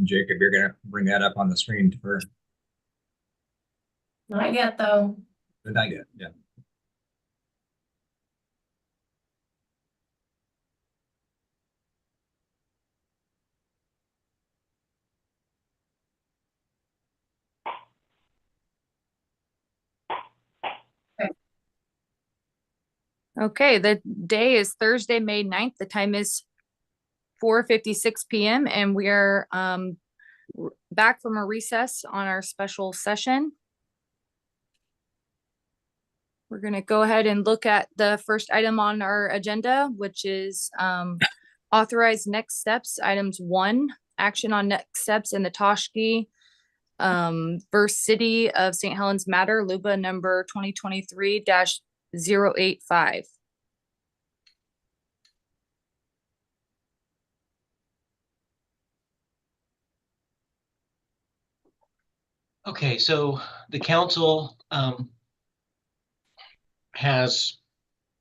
Jacob, you're gonna bring that up on the screen for Not yet, though. not yet. Yeah. Okay, the day is Thursday, May 9th. The time is 4:56 p.m. and we are back from a recess on our special session. We're going to go ahead and look at the first item on our agenda, which is authorize next steps. Items 1, action on next steps in the Toshki versus City of St. Helens matter, LUBA number 2023-085. Okay, so the council has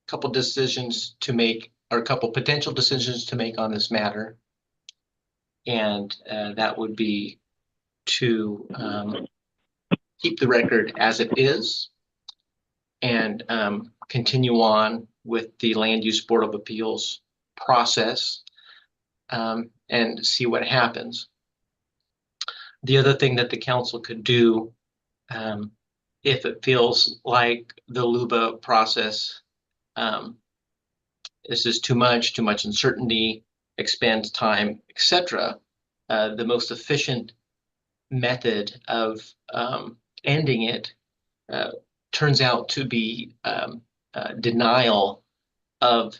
a couple decisions to make, or a couple potential decisions to make on this matter. And that would be to keep the record as it is and continue on with the Land Use Board of Appeals process and see what happens. The other thing that the council could do, if it feels like the LUBA process is just too much uncertainty, expends time, etc., the most efficient method of ending it turns out to be denial of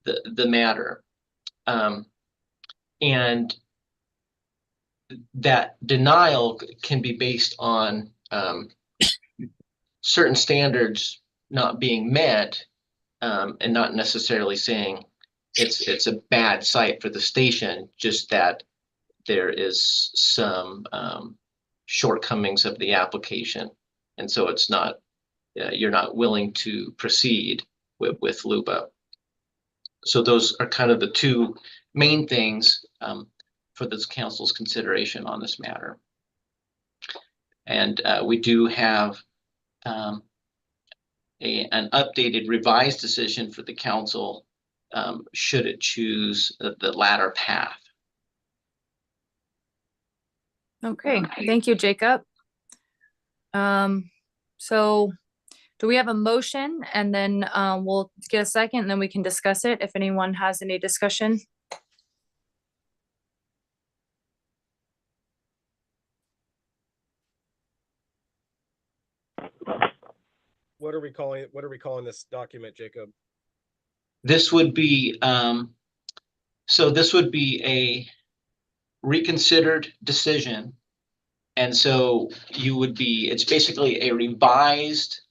the matter. And that denial can be based on certain standards not being met, and not necessarily saying it's a bad site for the station, just that there is some shortcomings of the application. And so it's not, you're not willing to proceed with LUBA. So those are kind of the two main things for this council's consideration on this matter. And we do have an updated revised decision for the council should it choose the latter path. Okay, thank you, Jacob. So do we have a motion, and then we'll get a second and then we can discuss it if anyone has any discussion? What are we calling this document, Jacob? This would be so this would be a reconsidered decision. And so you would be, it's basically a revised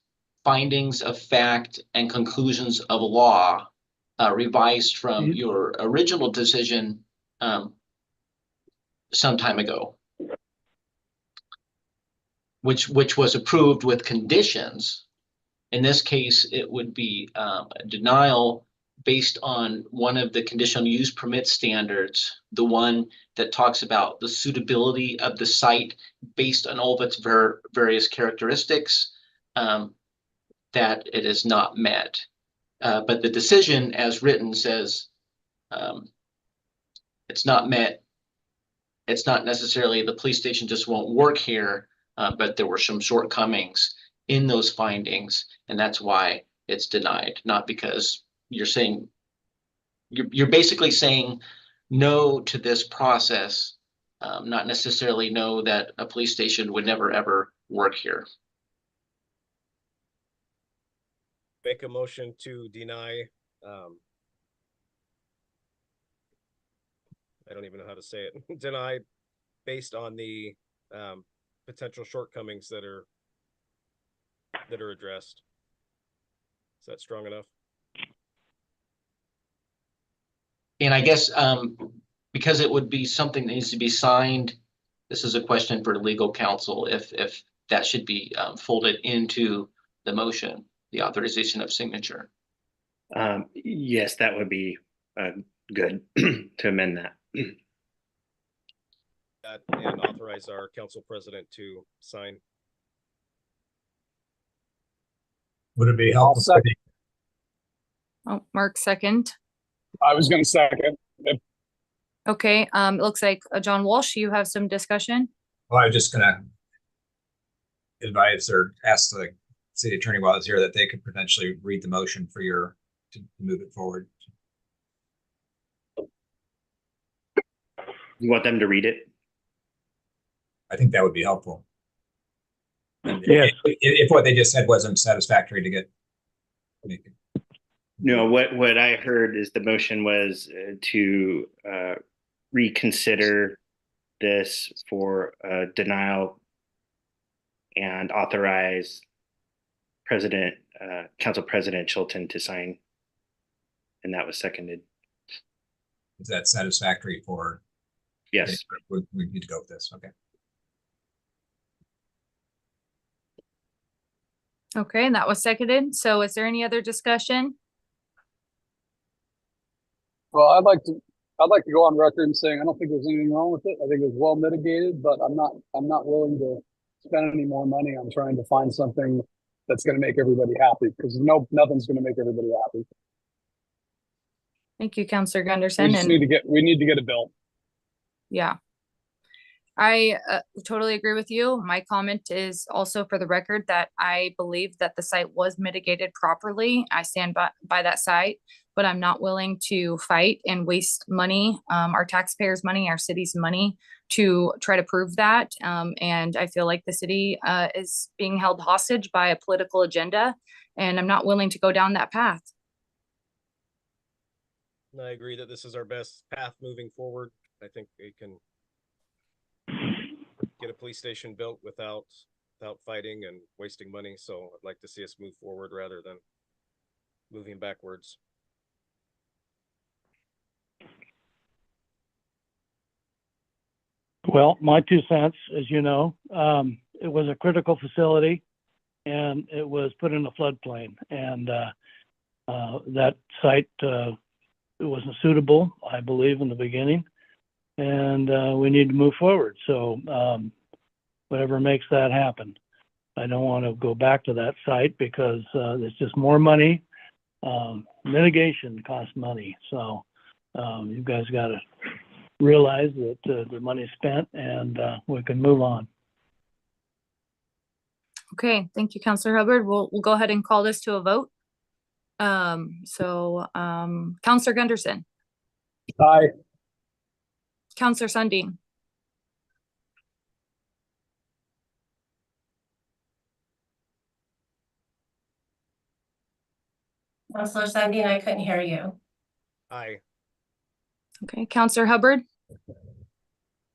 findings of fact and conclusions of law, revised from your original decision some time ago, which was approved with conditions. In this case, it would be a denial based on one of the conditional use permit standards, the one that talks about the suitability of the site based on all of its various characteristics, that it is not met. But the decision as written says it's not met. It's not necessarily the police station just won't work here, but there were some shortcomings in those findings, and that's why it's denied, not because you're saying, you're basically saying no to this process, not necessarily no that a police station would never ever work here. Make a motion to deny, I don't even know how to say it, deny based on the potential shortcomings that are addressed. Is that strong enough? And I guess because it would be something that needs to be signed, this is a question for legal counsel, if that should be folded into the motion, the authorization of signature. Yes, that would be good to amend that. that and authorize our council president to sign. Would it be helpful? second. Oh, Mark second. I was gonna second. Okay, it looks like John Walsh, you have some discussion. Well, I was just gonna advise or ask the city attorney while I was here that they could potentially read the motion for to move it forward. You want them to read it? I think that would be helpful. And Yes. If what they just said wasn't satisfactory to get. No, what I heard is the motion was to reconsider this for denial and authorize Council President Chilton to sign. And that was seconded. Is that satisfactory for? Yes. We need to go with this, okay. Okay, and that was seconded. So is there any other discussion? Well, I'd like to go on record and saying I don't think there's anything wrong with it. I think it's well mitigated, but I'm not willing to spend any more money on trying to find something that's going to make everybody happy, because nothing's going to make everybody happy. Thank you, Counselor We Gunderson. just And need to get it built. yeah. I totally agree with you. My comment is also for the record that I believe that the site was mitigated properly. I stand by that site, but I'm not willing to fight and waste money, our taxpayers' money, our city's money, to try to prove that. And I feel like the city is being held hostage by a political agenda, and I'm not willing to go down that path. And I agree that this is our best path moving forward. I think we can get a police station built without fighting and wasting money. So I'd like to see us move forward rather than moving backwards. Well, my 2 cents, as you know, it was a critical facility and it was put in a floodplain, and that site it wasn't suitable, I believe, in the beginning, and we need to move forward. So whatever makes that happen. I don't want to go back to that site because it's just more money. Mitigation costs money. So you guys got to realize that the money's spent and we can move on. Okay, thank you, Counselor Hubbard. We'll go ahead and call this to a vote. Counselor Gunderson, Aye. Counselor Sundin, Counselor Sundin, I couldn't hear you. Aye. okay, Counselor Hubbard,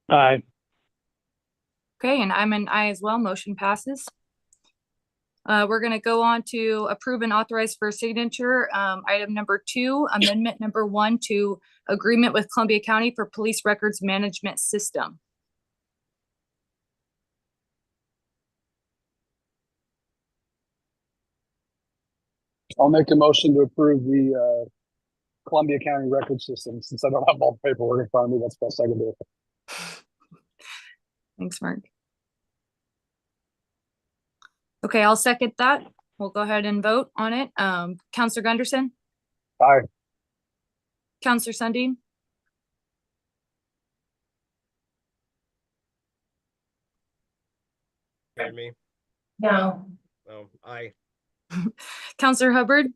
Aye. okay, and I'm an aye as well. Motion passes. We're gonna go on to approve and authorize for signature, item number 2, amendment number 1 to agreement with Columbia County for Police Records Management System. I'll make a motion to approve the Columbia County record system. Since I don't have all the paperwork in front of me, that's best I can do. Thanks, Mark. Okay, I'll second that. We'll go ahead and vote on it. Counselor Gunderson, Aye. Counselor Sundin, Hear me? No, No, aye. Counselor Hubbard,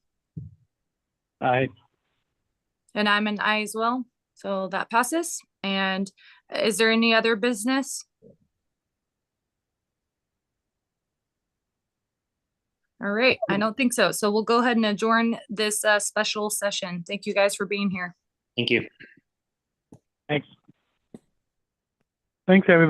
Aye. and I'm an aye as well. So that passes. And is there any other business? All right, I don't think so. So we'll go ahead and adjourn this special session. Thank you guys for being here. Thank you. Thanks. Thanks, everybody.